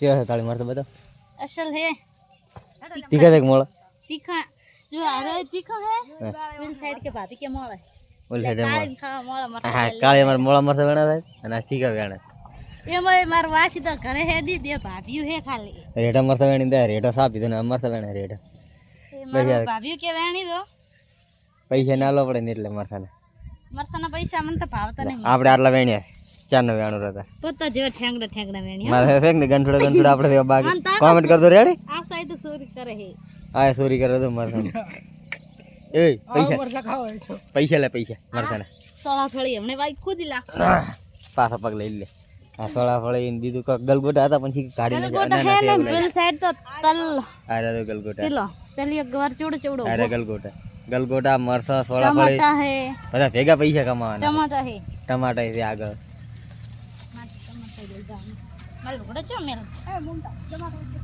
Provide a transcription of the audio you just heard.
કેવા છે કાળી મરચાં બધા? અસલ હે તીખા છે કે મોળા? तीखा जो आ रहा है तीखा है उन साइड के भाभी के मोड़ा ઓલી સાઈડે મોળા. काली खा मोड़ा मरता હા કાળી અમારે મોળા મરચાં વેણા થાય અને આ તીખા વેણા. ये मैं मार वासी तो घरे है दी बे भाभी है खाली રેટા મરચાં વેણી દે રેટા સાપી તને મરચાં વેણા રેટા. ये मार भाभी के वेणी दो પૈસા ના લો પડે ને એટલે મરચાં मरता ना पैसा मन तो भावता नहीं આપણે આટલા વેણ્યા 4 નો વેણું રહેતા. पोता जो ठेंगड़ा वेणी મારે ફેક ને ગંઠોડા આપણે બાકી કોમેન્ટ કરતો રેડી. आ साइड चोरी करे है આ ચોરી કરે તો મરચાં. એ પૈસા લે પૈસા મરચાં सोला थोड़ी हमने भाई खुद ही ला પાછા પગ લઈ લે. આ સોળા ફળી ને બીજું કોક ગલગોટા હતા પણ શીખી કાઢી गलगोटा है ना बिल साइड तो तल આરે તો ગલગોટા किलो तलियो गवर चोड़ चोड़ो આરે ગલગોટા મરચાં સોળા ફળી टमाटा है બધા ભેગા પૈસા કમાવાના. टमाटा है ટમાટા છે આગળ. टमाटा दे दा माल घोड़ा चो मेल ए मुंडा टमाटा